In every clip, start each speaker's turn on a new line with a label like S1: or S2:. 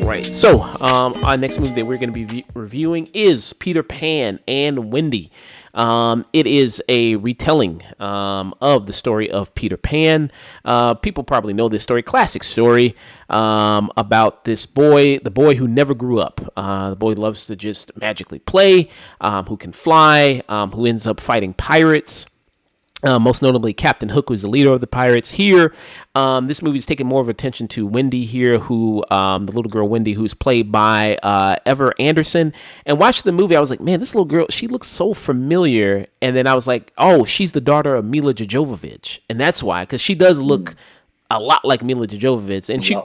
S1: Right. So, our next movie that we're going to be reviewing is Peter Pan and Wendy. It is a retelling of the story of Peter Pan. People probably know this story, classic story about this boy, the boy who never grew up. The boy loves to just magically play, who can fly, who ends up fighting pirates. Most notably Captain Hook, who's the leader of the pirates. Here, this movie is taking more of attention to Wendy here, who the little girl Wendy, who's played by Ever Anderson. And watching the movie, I was like, man, this little girl, she looks so familiar. And then I was like, oh, she's the daughter of Mila Jovovich, and that's why, because she does look a lot like Mila Jovovich, and she.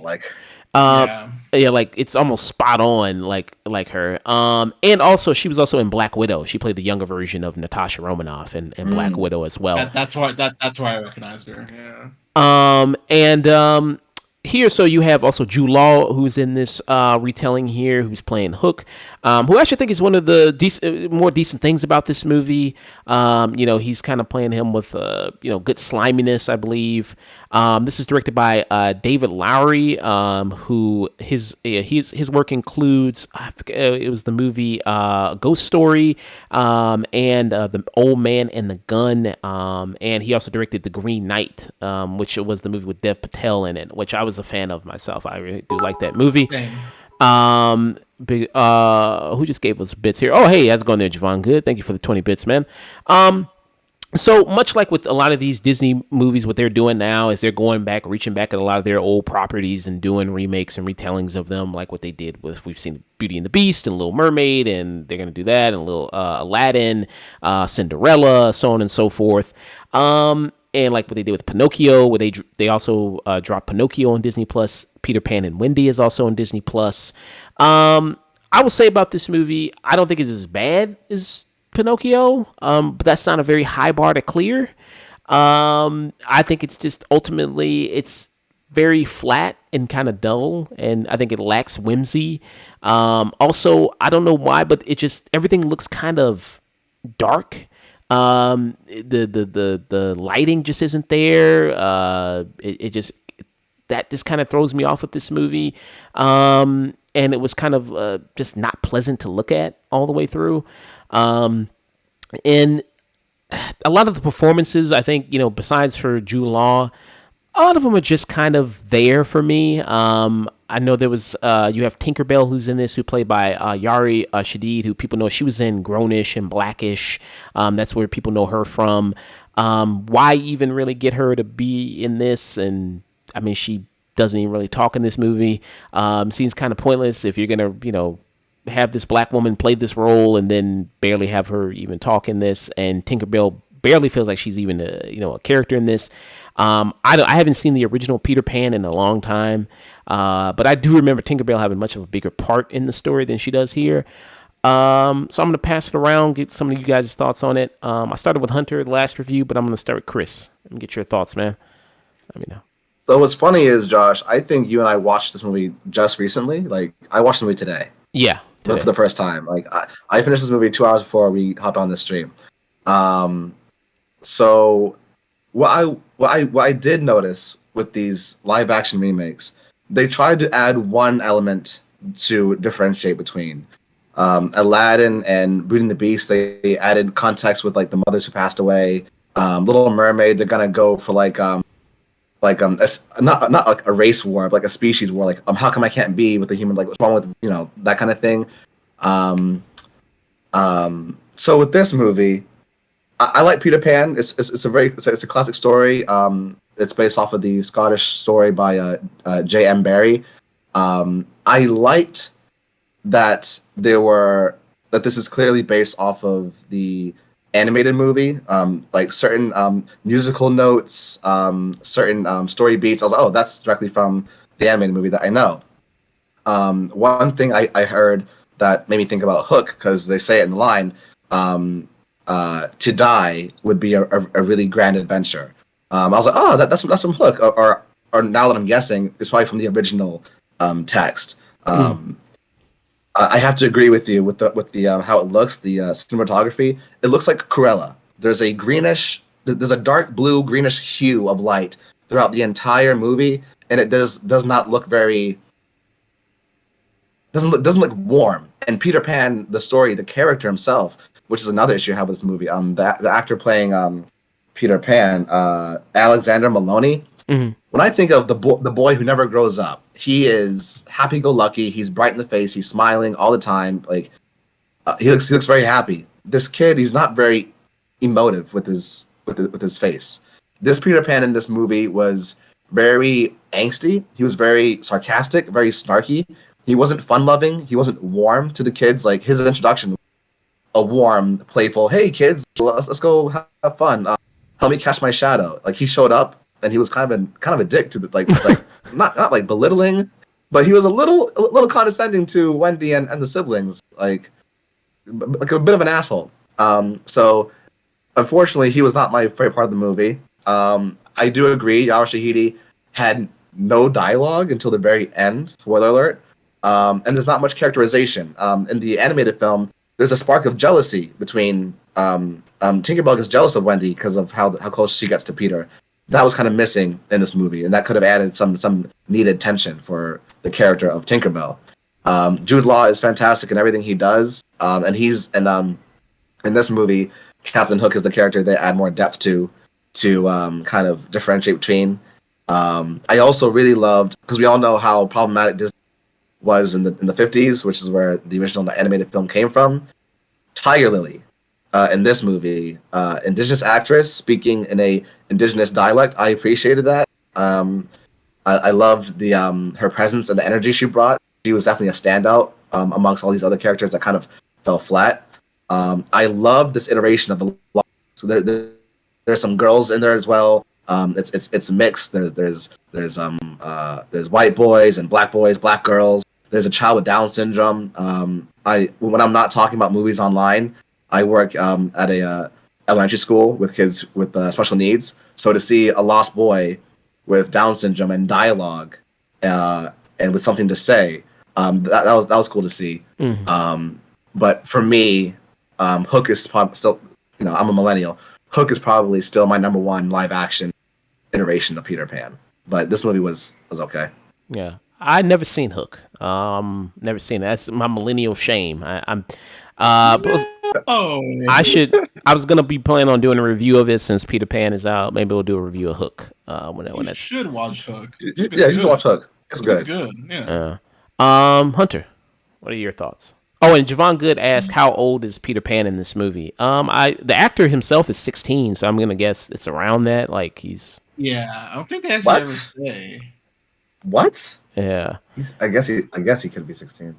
S1: Yeah, like it's almost spot on, like her. And also she was also in Black Widow. She played the younger version of Natasha Romanoff in Black Widow as well.
S2: That's why I recognized her. Yeah.
S1: And here, so you have also Jude Law, who's in this retelling here, who's playing Hook, who I actually think is one of the more decent things about this movie. He's kind of playing him with good sliminess, I believe. This is directed by David Lowery, who his work includes it was the movie Ghost Story, and The Old Man and the Gun, and he also directed The Green Knight, which was the movie with Dev Patel in it, which I was a fan of myself. I really do like that movie. Who just gave us bits here? Oh, hey, how's it going there, Javon? Good. Thank you for the 20 bits, man. So much like with a lot of these Disney movies, what they're doing now is they're going back, reaching back at a lot of their old properties and doing remakes and retellings of them, like what they did with, we've seen Beauty and the Beast and Little Mermaid, and they're going to do that, and little Aladdin, Cinderella, so on and so forth. And like what they did with Pinocchio, where they also dropped Pinocchio on Disney Plus. Peter Pan and Wendy is also on Disney Plus. I will say about this movie, I don't think it's as bad as Pinocchio, but that's not a very high bar to clear. I think it's just ultimately it's very flat and kind of dull, and I think it lacks whimsy. Also, I don't know why, but it just everything looks kind of dark. The lighting just isn't there. It just kind of throws me off with this movie. And it was kind of just not pleasant to look at all the way through. And a lot of the performances, I think, besides for Jude Law, a lot of them are just kind of there for me. I know there was, you have Tinkerbell, who's in this, who played by Yari Shadid, who people know. She was in Grownish and Blackish. That's where people know her from. Why even really get her to be in this? And I mean, she doesn't even really talk in this movie. Seems kind of pointless if you're going to, have this black woman play this role and then barely have her even talk in this. And Tinkerbell barely feels like she's even a character in this. I haven't seen the original Peter Pan in a long time, but I do remember Tinkerbell having much of a bigger part in the story than she does here. So I'm going to pass it around, get some of you guys' thoughts on it. I started with Hunter, the last review, but I'm going to start with Chris. Let me get your thoughts, man. Let me know.
S3: So what's funny is, Josh, I think you and I watched this movie just recently. Like, I watched the movie today.
S1: Yeah.
S3: For the first time. Like, I finished this movie 2 hours before we hopped on the stream. So what I did notice with these live action remakes, they tried to add one element to differentiate between Aladdin and Beauty and the Beast. They added context with like the mothers who passed away. Little Mermaid, they're gonna go for not like a race war, but like a species war. Like, how come I can't be with a human? Like, what's wrong with that kind of thing? So with this movie, I like Peter Pan. It's a classic story. It's based off of the Scottish story by J.M. Barrie. I liked that this is clearly based off of the animated movie, like certain musical notes, certain story beats. I was like, oh, that's directly from the animated movie that I know. One thing I heard that made me think about Hook, because they say it in the line, to die would be a really grand adventure. I was like, oh, that's from Hook, or now that I'm guessing, it's probably from the original text. I have to agree with you with the how it looks, the cinematography. It looks like Cruella. There's a dark blue greenish hue of light throughout the entire movie, and it does not look very doesn't look warm. And Peter Pan, the story, the character himself, which is another issue I have with this movie. The actor playing Peter Pan, Alexander Maloney.
S1: Mm-hmm.
S3: When I think of the boy who never grows up, he is happy-go-lucky. He's bright in the face. He's smiling all the time. Like he looks very happy. This kid, he's not very emotive with his face. This Peter Pan in this movie was very angsty. He was very sarcastic, very snarky. He wasn't fun-loving. He wasn't warm to the kids. Like his introduction, a warm, playful, "Hey kids, let's go have fun. Help me catch my shadow." Like he showed up and he was kind of a dick to the like not like belittling, but he was a little condescending to Wendy and the siblings, like a bit of an asshole. So unfortunately, he was not my favorite part of the movie. I do agree, Yara Shahidi had no dialogue until the very end. Spoiler alert. And there's not much characterization. In the animated film, there's a spark of jealousy between Tinkerbell is jealous of Wendy because of how close she gets to Peter. That was kind of missing in this movie, and that could have added some needed tension for the character of Tinkerbell. Jude Law is fantastic in everything he does, and in this movie, Captain Hook is the character they add more depth to kind of differentiate between. I also really loved, because we all know how problematic Disney was in the 50s, which is where the original animated film came from. Tiger Lily, in this movie, indigenous actress speaking in a indigenous dialect. I appreciated that. I loved the her presence and the energy she brought. She was definitely a standout amongst all these other characters that kind of fell flat. I love this iteration of the. So there's some girls in there as well. It's mixed. There's white boys and black boys, black girls. There's a child with Down syndrome. When I'm not talking about movies online, I work at a elementary school with kids with special needs. So to see a lost boy with Down syndrome and dialogue, and with something to say, that was cool to see.
S1: Mm-hmm.
S3: But for me, Hook is probably still, I'm a millennial. Hook is probably still my number one live action iteration of Peter Pan. But this movie was okay.
S1: Yeah, I never seen Hook. Never seen it. That's my millennial shame. I should. I was gonna be planning on doing a review of it since Peter Pan is out. Maybe we'll do a review of Hook. When
S2: You should watch Hook.
S3: Yeah, you should watch Hook. It's good.
S2: It's good. Yeah.
S1: Hunter, what are your thoughts? Oh, and Javon Good asked, how old is Peter Pan in this movie? The actor himself is 16, so I'm gonna guess it's around that. Like he's.
S2: Yeah, I don't think they actually ever say.
S3: What?
S1: Yeah.
S3: I guess he could be 16.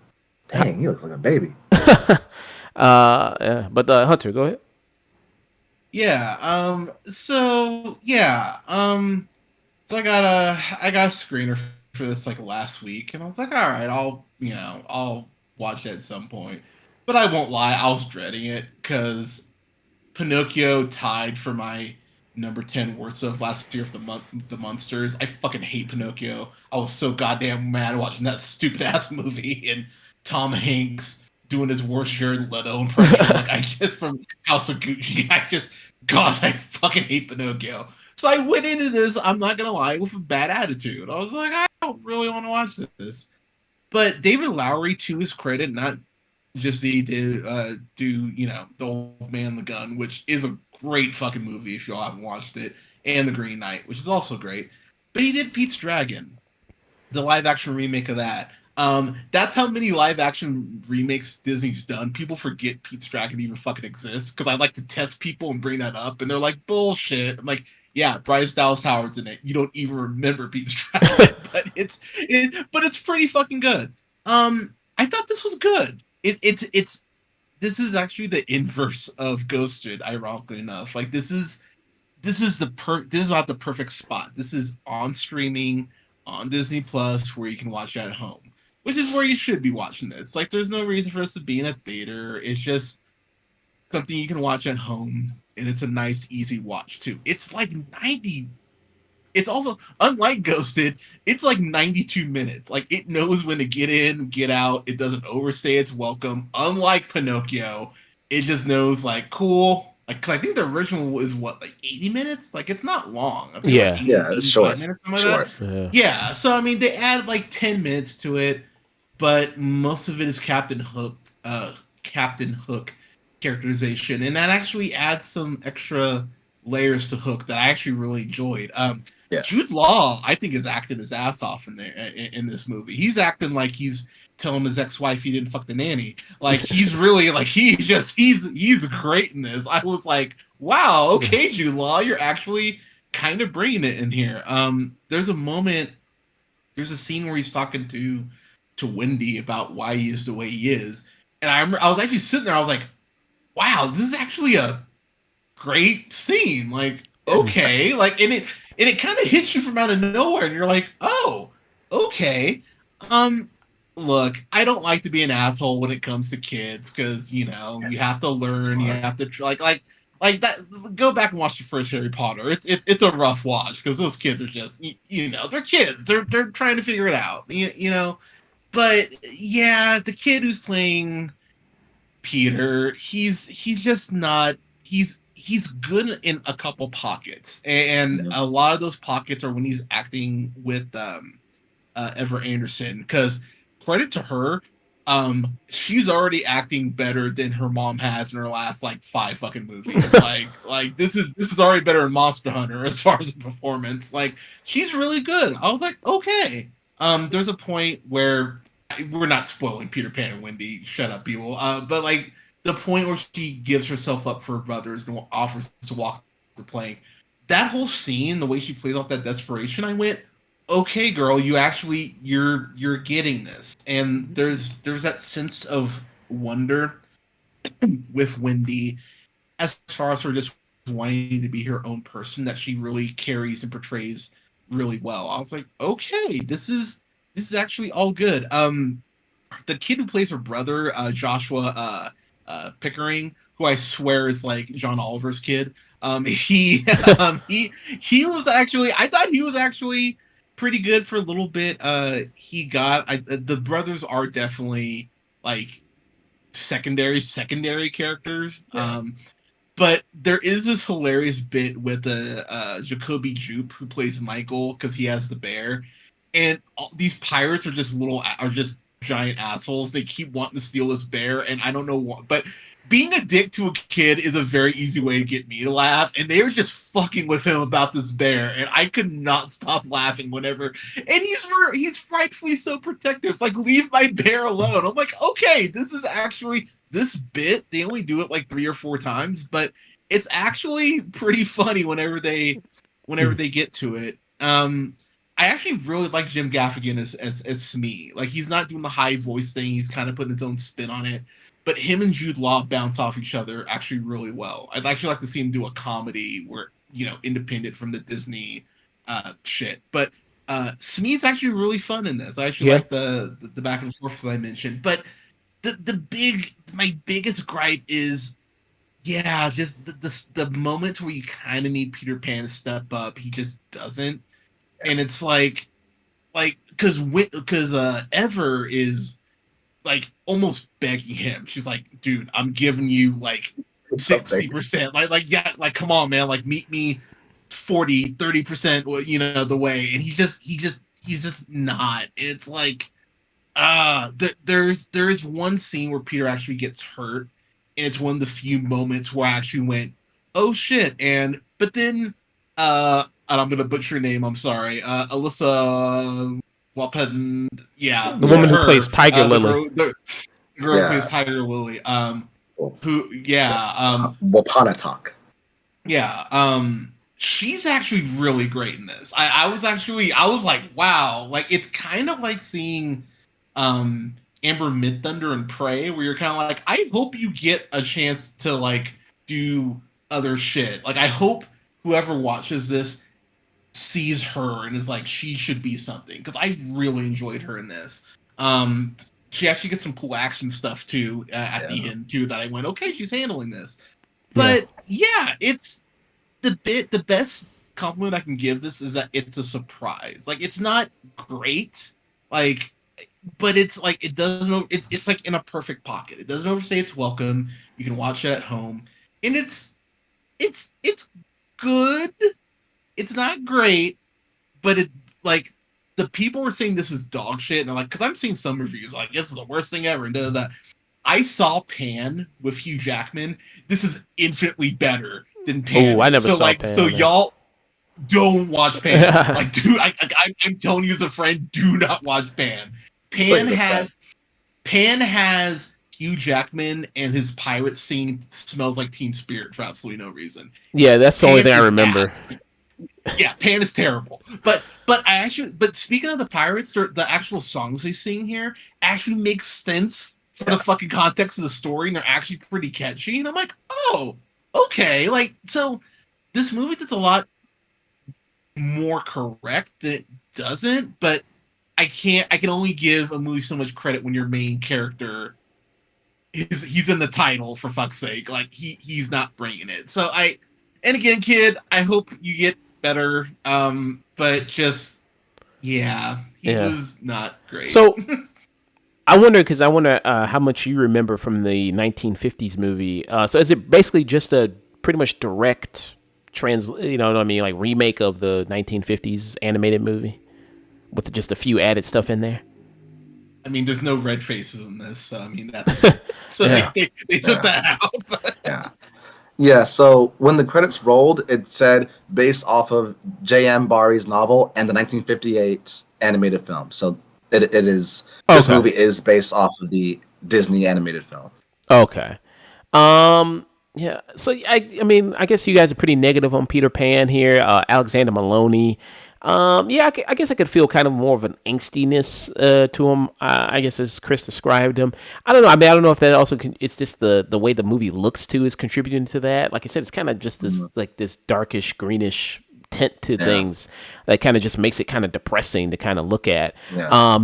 S3: Dang, he looks like a baby.
S1: Yeah. But Hunter, go ahead.
S2: Yeah. So yeah. So I got a screener for this like last week, and I was like, all right, I'll watch it at some point. But I won't lie, I was dreading it because Pinocchio tied for my number 10 worst of last year of the Munsters. I fucking hate Pinocchio. I was so goddamn mad watching that stupid ass movie and Tom Hanks doing his worst Jared Leto impression. Like I just from House of Gucci. I fucking hate Pinocchio. So I went into this, I'm not gonna lie, with a bad attitude. I was like, I don't really want to watch this. But David Lowery, to his credit, not just he did do The Old Man and the Gun, which is a great fucking movie if y'all haven't watched it, and The Green Knight, which is also great. But he did Pete's Dragon, the live action remake of that. That's how many live action remakes Disney's done. People forget Pete's Dragon even fucking exists because I like to test people and bring that up, and they're like, bullshit. I'm like, yeah, Bryce Dallas Howard's in it. You don't even remember Pete's Dragon, but it's pretty fucking good. I thought this was good. This is actually the inverse of Ghosted, ironically enough. Like this is not the perfect spot. This is on streaming on Disney Plus where you can watch it at home, which is where you should be watching this. Like there's no reason for us to be in a theater. It's just something you can watch at home, and it's a nice, easy watch too. It's like 90 it's also, unlike Ghosted, it's like 92 minutes. Like, it knows when to get in, get out. It doesn't overstay its welcome. Unlike Pinocchio, it just knows, like, cool. Like, 'cause I think the original was what, like 80 minutes? Like, it's not long. I think it's like
S1: Yeah.
S2: 80,
S3: Yeah, it's
S2: 85
S3: short.
S2: minutes, something like that.
S1: Yeah.
S2: Yeah, so I mean, they add like 10 minutes to it, but most of it is Captain Hook characterization, and that actually adds some extra layers to Hook that I actually really enjoyed.
S3: Yeah.
S2: Jude Law, I think, is acting his ass off in this movie. He's acting like he's telling his ex-wife he didn't fuck the nanny. Like, he's really like he's great in this. I was like, wow, okay, Jude Law, you're actually kind of bringing it in here. There's a scene where he's talking to Wendy about why he is the way he is, and I remember I was actually sitting there. I was like, wow, this is actually a great scene. Like, okay, like, and it kind of hits you from out of nowhere, and you're like, oh, okay. Look, I don't like to be an asshole when it comes to kids, because you have to learn, you have to like that. Go back and watch the first Harry Potter. It's a rough watch, because those kids are just they're kids. They're trying to figure it out. But yeah, the kid who's playing Peter, he's just not. He's good in a couple pockets, and a lot of those pockets are when he's acting with Ever Anderson. Because credit to her, she's already acting better than her mom has in her last like 5 fucking movies. like this is already better than Monster Hunter as far as the performance. Like, she's really good. I was like, okay. There's a point where we're not spoiling Peter Pan and Wendy. Shut up, people. But like, the point where she gives herself up for her brothers and offers to walk the plank. That whole scene, the way she plays off that desperation, I went, okay, girl, you're getting this. And there's that sense of wonder with Wendy, as far as her just wanting to be her own person, that she really carries and portrays really well. I was like, okay, this is actually all good. The kid who plays her brother, Joshua Pickering, who I swear is like John Oliver's kid. He he was actually, I thought he was actually pretty good for a little bit. The brothers are definitely like secondary characters.
S3: Yeah.
S2: But there is this hilarious bit with Jacoby Jupe, who plays Michael, because he has the bear, and these pirates are just giant assholes. They keep wanting to steal this bear, and I don't know what. But being a dick to a kid is a very easy way to get me to laugh. And they were just fucking with him about this bear, and I could not stop laughing whenever. And he's rightfully so protective. It's like, leave my bear alone. I'm like, okay, this is actually. This bit, they only do it like 3 or 4 times, but it's actually pretty funny whenever they get to it. I actually really like Jim Gaffigan as Smee. Like, he's not doing the high voice thing. He's kind of putting his own spin on it. But him and Jude Law bounce off each other actually really well. I'd actually like to see him do a comedy where, independent from the Disney shit. But Smee's actually really fun in this. I actually like the back and forth that I mentioned. But my biggest gripe is, just the moment where you kind of need Peter Pan to step up, he just doesn't, and it's like because Ever is like almost begging him. She's like, dude, I'm giving you like 60%, like come on, man, like meet me 40-30%, the way, and he's just not. It's like. There's one scene where Peter actually gets hurt, and it's one of the few moments where I actually went, oh shit, but then and I'm gonna butcher her name, I'm sorry, Alyssa Wapeden,
S1: the woman who plays Tiger Lily,
S2: the girl who plays Tiger Lily,
S3: Wapanatok.
S2: She's actually really great in this. I was like, wow, like, it's kind of like seeing Amber Midthunder and Prey, where you're kind of like, I hope you get a chance to like do other shit. Like, I hope whoever watches this sees her and is like, she should be something, because I really enjoyed her in this. She actually gets some cool action stuff too at the end too, that I went, okay, she's handling this. But it's the best compliment I can give this is that it's a surprise. Like, it's not great, like, but it's like it doesn't. It's like in a perfect pocket. It doesn't overstay its welcome. You can watch it at home, and it's good. It's not great, but it like the people were saying this is dog shit, and I'm like, because I'm seeing some reviews like this is the worst thing ever, and da da da. I saw Pan with Hugh Jackman. This is infinitely better than Pan.
S1: Oh, I never
S2: so
S1: saw
S2: like,
S1: Pan.
S2: so y'all don't watch Pan. Like, dude, I'm telling you as a friend, do not watch Pan. Pan has Hugh Jackman and his pirate scene smells like Teen Spirit for absolutely no reason.
S1: Yeah, that's the only thing I remember.
S2: Yeah, Pan is terrible. But speaking of the pirates, the actual songs they sing here actually make sense for the fucking context of the story, and they're actually pretty catchy. And I'm like, oh, okay. Like, so this movie does a lot more correct than it doesn't, but I can only give a movie so much credit when your main character he's in the title, for fuck's sake. Like, he's not bringing it. So and again, kid, I hope you get better. But just he was not great.
S1: So I wonder how much you remember from the 1950s movie. So is it basically just a pretty much direct you know what I mean, like remake of the 1950s animated movie with just a few added stuff in there?
S2: I mean, there's no red faces in this, so I mean that's so they took that out.
S3: Yeah, so when the credits rolled, it said based off of J.M. Barrie's novel and the 1958 animated film. So it is this movie is based off of the Disney animated film.
S1: Okay. Yeah. So I mean, I guess you guys are pretty negative on Peter Pan here. Alexander Maloney. Yeah, I guess I could feel kind of more of an angstiness to him. I guess as Chris described him. I don't know. I mean, I don't know if that also it's just the way the movie looks too is contributing to that. Like I said, it's kind of just this like this darkish greenish tint to things that kind of just makes it kind of depressing to kind of look at.
S3: Yeah.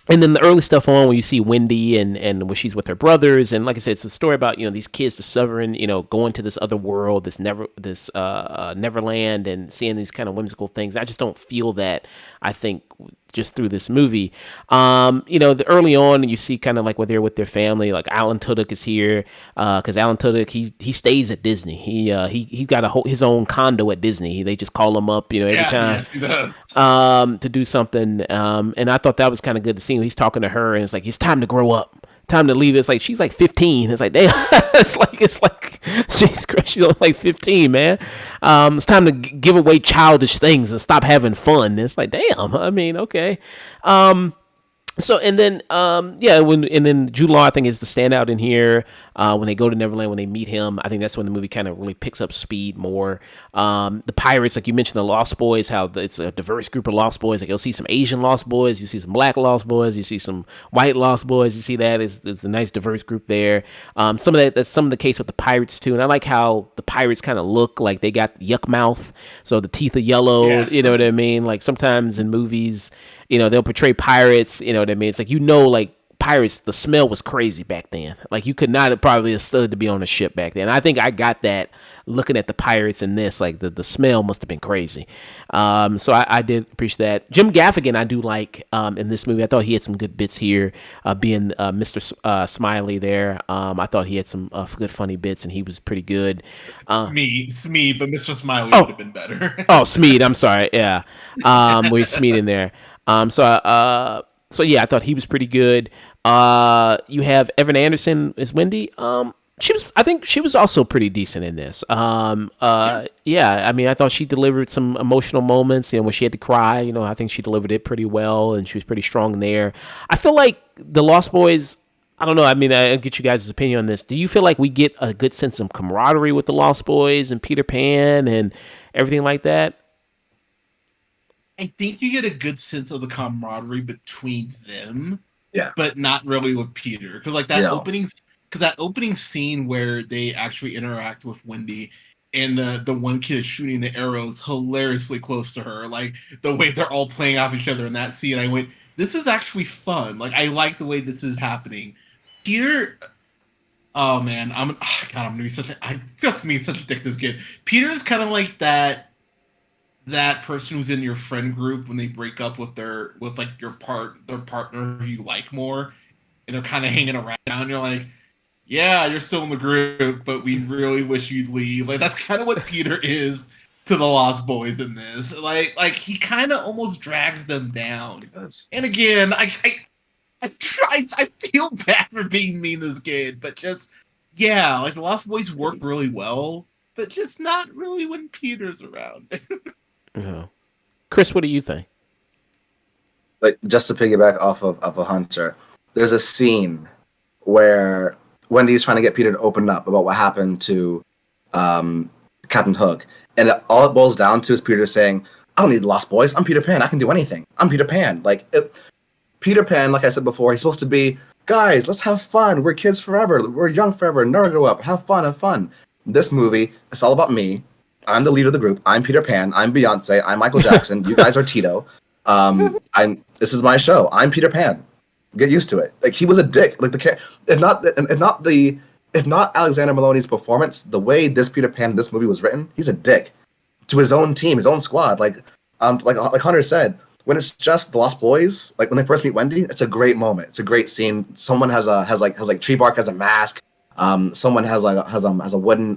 S1: And then the early stuff on when you see Wendy and when she's with her brothers, and like I said, it's a story about, you know, these kids discovering, you know, going to this other world, this Neverland, and seeing these kind of whimsical things. I just don't feel that, I think, just through this movie. You know, the early on you see kind of like where they're with their family, like Alan Tudyk is here, because Alan Tudyk he stays at Disney. He got his own condo at Disney. They just call him up, you know, every time.
S2: Yes, he does.
S1: To do something. And I thought that was kind of good to see. He's talking to her, and it's like, it's time to grow up, time to leave. It's like she's like 15. It's like, damn. it's like she's only like 15, man. It's time to give away childish things and stop having fun. It's like, damn. I mean, okay. So and then and then Jude Law, I think, is the standout in here. When they go to Neverland, when they meet him, I think that's when the movie kind of really picks up speed more. The pirates, like you mentioned, the Lost Boys, how it's a diverse group of Lost Boys. Like you'll see some Asian Lost Boys, you see some Black Lost Boys, you see some white Lost Boys. You see that it's a nice diverse group there. Some of that's some of the case with the pirates too, and I like how the pirates kind of look like they got yuck mouth, so the teeth are yellow.
S2: Yes.
S1: You know what I mean? Like sometimes in movies, you know, they'll portray pirates, you know what I mean? It's like, you know, like pirates, the smell was crazy back then. Like you could not have probably stood to be on a ship back then. I think I got that looking at the pirates in this, like the smell must have been crazy. So I did appreciate that. Jim Gaffigan, I do like in this movie. I thought he had some good bits here, being Mr. Smiley there. I thought he had some good funny bits, and he was pretty good.
S2: Smeed, but Mr. Smiley would have been better.
S1: Smeed, I'm sorry. Yeah. Where's Smeed in there? So yeah, I thought he was pretty good. You have Evan Anderson as Wendy. I think she was also pretty decent in this. Yeah, I mean, I thought she delivered some emotional moments, you know, when she had to cry, you know, I think she delivered it pretty well, and she was pretty strong there. I feel like the Lost Boys, I don't know, I mean, I'll get you guys' opinion on this. Do you feel like we get a good sense of camaraderie with the Lost Boys and Peter Pan and everything like that?
S2: I think you get a good sense of the camaraderie between them,
S3: Yeah.
S2: but not really with Peter, because like that opening scene where they actually interact with Wendy, and the one kid is shooting the arrows hilariously close to her, like the way they're all playing off each other in that scene. I went, this is actually fun. Like I like the way this is happening. Peter, oh man, I'm gonna be I feel like me such a dick to this kid. Peter is kind of like that. that person who's in your friend group when they break up with like their partner who you like more, and they're kind of hanging around. You're like, yeah, you're still in the group, but we really wish you'd leave. Like that's kind of what Peter is to the Lost Boys in this. Like he kind of almost drags them down. And again, I feel bad for being mean to this kid, but just yeah, like the Lost Boys work really well, but just not really when Peter's around.
S1: Yeah. Chris, what do you think?
S3: Like just to piggyback off of a Hunter, there's a scene where Wendy's trying to get Peter to open up about what happened to Captain Hook, and all it boils down to is Peter saying, "I don't need the Lost Boys. I'm Peter Pan. I can do anything. I'm Peter Pan." Peter Pan, like I said before, he's supposed to be, guys, let's have fun. We're kids forever. We're young forever. Never grow up. Have fun. Have fun. This movie, it's all about me. I'm the leader of the group. I'm Peter Pan. I'm Beyonce. I'm Michael Jackson. You guys are Tito. This is my show. I'm Peter Pan. Get used to it. Like he was a dick. Like if not Alexander Maloney's performance, the way this Peter Pan, this movie was written, he's a dick to his own team, his own squad. Like Hunter said, when it's just the Lost Boys, like when they first meet Wendy, it's a great moment. It's a great scene. Someone has tree bark as a mask. Someone has a wooden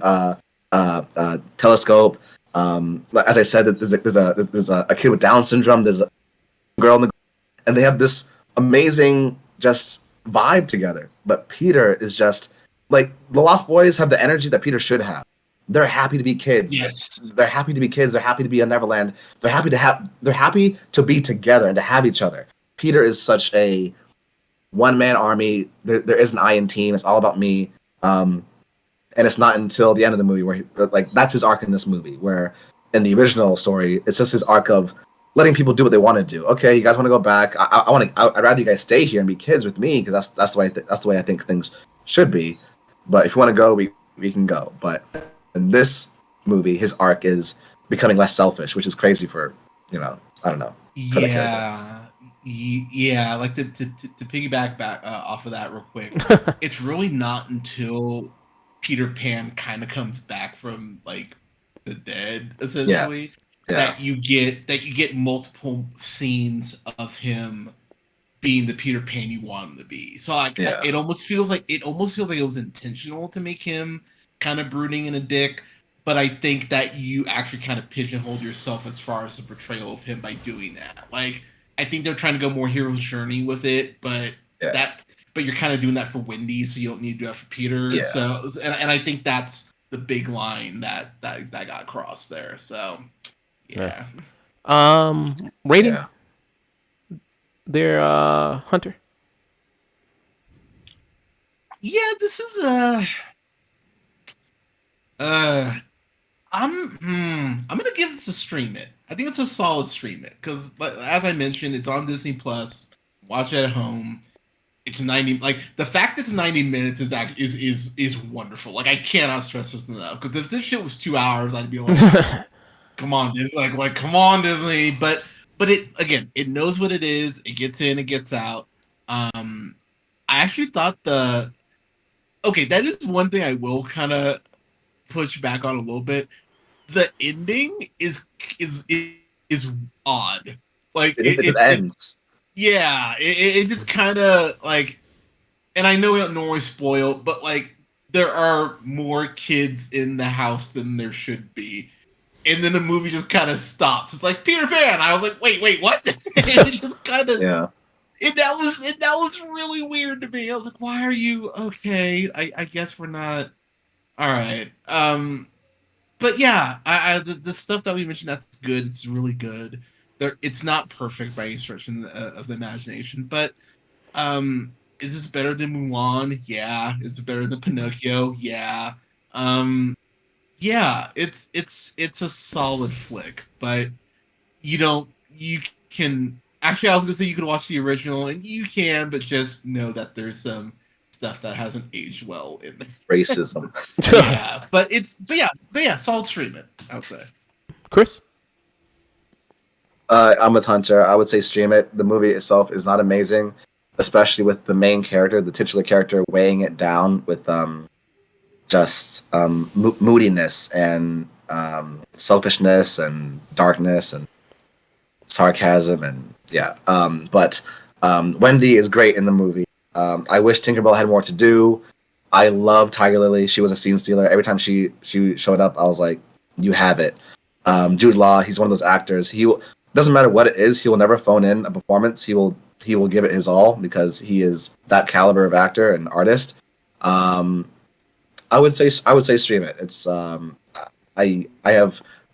S3: telescope. As I said, there's a kid with Down syndrome. There's a girl in the, and they have this amazing just vibe together. But Peter is just like the Lost Boys have the energy that Peter should have. They're happy to be kids.
S2: Yes.
S3: They're happy to be kids. They're happy to be in Neverland. They're happy to be together and to have each other. Peter is such a one-man army. There isn't I in team. It's all about me. And it's not until the end of the movie where that's his arc in this movie, where in the original story, it's just his arc of letting people do what they want to do. Okay, you guys want to go back. I'd rather you guys stay here and be kids with me because that's the way I think things should be. But if you want to go, we can go. But in this movie, his arc is becoming less selfish, which is crazy for, I don't know.
S2: Yeah. Like to piggyback back off of that real quick, it's really not until Peter Pan kind of comes back from like the dead, essentially, that you get multiple scenes of him being the Peter Pan you want him to be. So it almost feels like it was intentional to make him kind of brooding and a dick, but I think that you actually kind of pigeonholed yourself as far as the portrayal of him by doing that. Like, I think they're trying to go more hero's journey with it, but you're kind of doing that for Wendy, so you don't need to do that for Peter. Yeah. So, and I think that's the big line that got crossed there. So, yeah.
S1: Rating. Yeah. There, Hunter.
S2: Yeah, this is I'm gonna give this a stream it. I think it's a solid stream it because, as I mentioned, it's on Disney Plus. Watch it at home. It's 90. Like the fact that it's 90 minutes is wonderful. Like I cannot stress this enough. Because if this shit was 2 hours, I'd be like, "Come on, Disney!" Like come on, Disney. But it knows what it is. It gets in, it gets out. I actually thought that is one thing I will kind of push back on a little bit. The ending is odd. Like it ends. It just kind of like, and I know we don't normally spoil, but like there are more kids in the house than there should be, and then the movie just kind of stops. It's like Peter Pan. I was like, wait, what? It just kind of And that was really weird to me. I was like, why are you okay? I guess we're not. All right. But yeah, the stuff that we mentioned, that's good. It's really good. It's not perfect by any stretch of the imagination, but is this better than Mulan? Yeah. Is it better than Pinocchio? Yeah. Yeah. It's a solid flick, but you can. Actually, I was gonna say you could watch the original, and you can, but just know that there's some stuff that hasn't aged well in there.
S3: Racism.
S2: but solid stream it, I would say.
S1: Chris?
S3: I'm with Hunter. I would say stream it. The movie itself is not amazing, especially with the main character, the titular character, weighing it down with moodiness and selfishness and darkness and sarcasm and but Wendy is great in the movie. I wish Tinkerbell had more to do. I love Tiger Lily. She was a scene stealer. Every time she showed up, I was like, you have it. Jude Law, he's one of those actors. Doesn't matter what it is, he will never phone in a performance. He will give it his all because he is that caliber of actor and artist. I would say stream it. It's I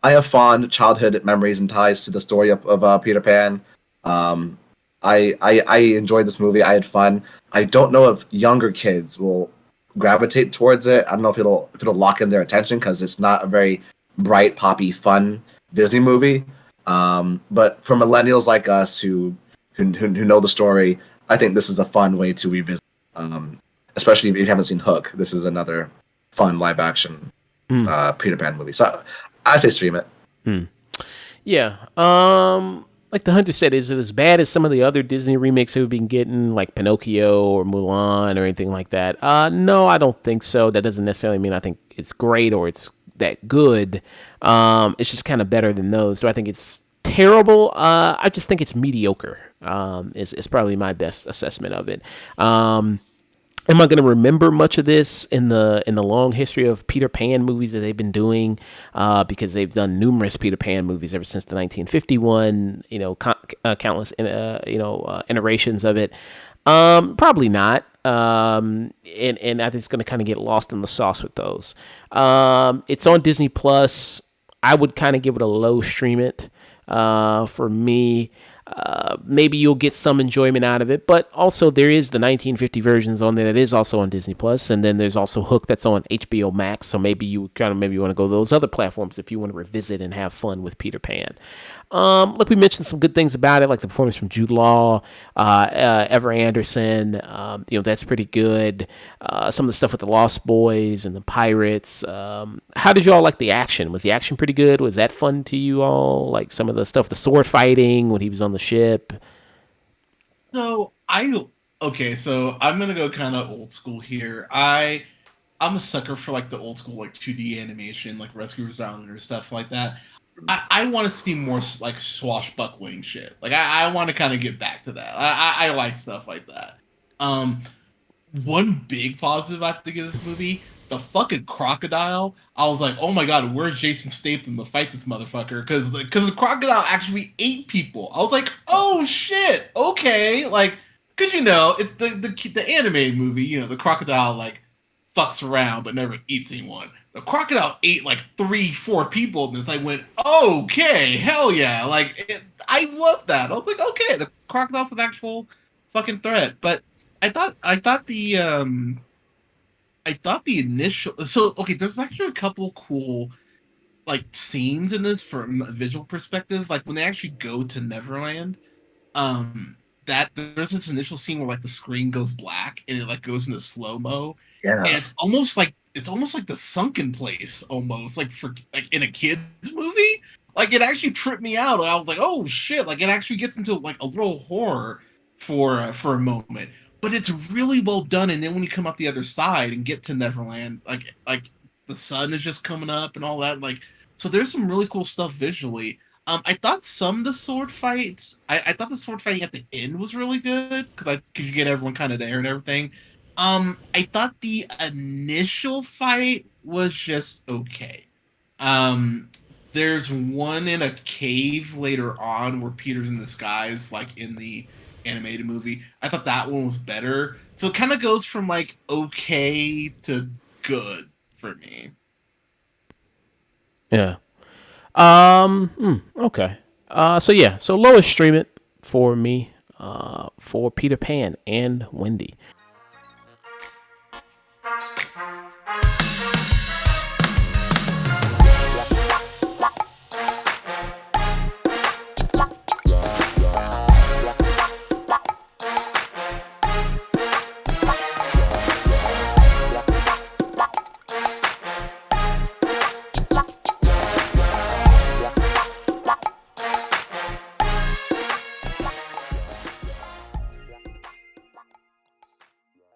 S3: have fond childhood memories and ties to the story of Peter Pan. Um, I enjoyed this movie. I had fun. I don't know if younger kids will gravitate towards it. I don't know if it'll lock in their attention because it's not a very bright, poppy, fun Disney movie. But for millennials like us who know the story, I think this is a fun way to revisit. Especially if you haven't seen Hook, this is another fun live action Peter Pan movie. So I say stream it.
S1: Yeah. Like the Hunter said, is it as bad as some of the other Disney remakes we've been getting, like Pinocchio or Mulan or anything like that? No, I don't think so. That doesn't necessarily mean I think it's great or it's that good. It's just kind of better than those. Do I think it's terrible? I just think it's mediocre. Is probably my best assessment of it. Am I going to remember much of this in the long history of Peter Pan movies that they've been doing? Because they've done numerous Peter Pan movies ever since the 1951, countless, iterations of it. Probably not. And I think it's going to kind of get lost in the sauce with those. It's on Disney Plus. I would kind of give it a low stream it. For me, maybe you'll get some enjoyment out of it, but also there is the 1950 versions on there that is also on Disney Plus, and then there's also Hook that's on HBO Max. So maybe you want to go those other platforms if you want to revisit and have fun with Peter Pan. Look, we mentioned some good things about it, like the performance from Jude Law, Ever Anderson. That's pretty good. Some of the stuff with the Lost Boys and the Pirates. How did you all like the action? Was the action pretty good? Was that fun to you all? Like some of the stuff, the sword fighting when he was on the ship.
S2: So so I'm gonna go kind of old school here. I'm a sucker for like the old school like 2D animation, like Rescuers Down or stuff like that. I want to see more like swashbuckling shit. Like I want to kind of get back to that. I like stuff like that. One big positive I have to give this movie, the fucking crocodile. I was like, oh my god, where's Jason Statham to fight this motherfucker? Because the crocodile actually ate people. I was like, oh shit, okay, like because it's the animated movie. The crocodile like fucks around but never eats anyone. The crocodile ate like 3-4 people, and I went, okay, hell yeah, I love that. I was like, okay, the crocodile's an actual fucking threat. But I thought the initial there's actually a couple cool like scenes in this from a visual perspective. Like when they actually go to Neverland, that there's this initial scene where like the screen goes black and it like goes into slow-mo.
S3: Yeah.
S2: And it's almost like the sunken place almost like for like in a kid's movie. Like it actually tripped me out. I was like, oh shit, like it actually gets into like a little horror for a moment. But it's really well done, and then when you come out the other side and get to Neverland, like the sun is just coming up and all that, so there's some really cool stuff visually. I thought some of the sword fights, I thought the sword fighting at the end was really good because you get everyone kind of there and everything. I thought the initial fight was just okay. There's one in a cave later on where Peter's in disguise, like in the animated movie. I thought that one was better. So it kind of goes from like okay to good for me.
S1: Yeah. Okay. So lowest stream it for me, for Peter Pan and Wendy.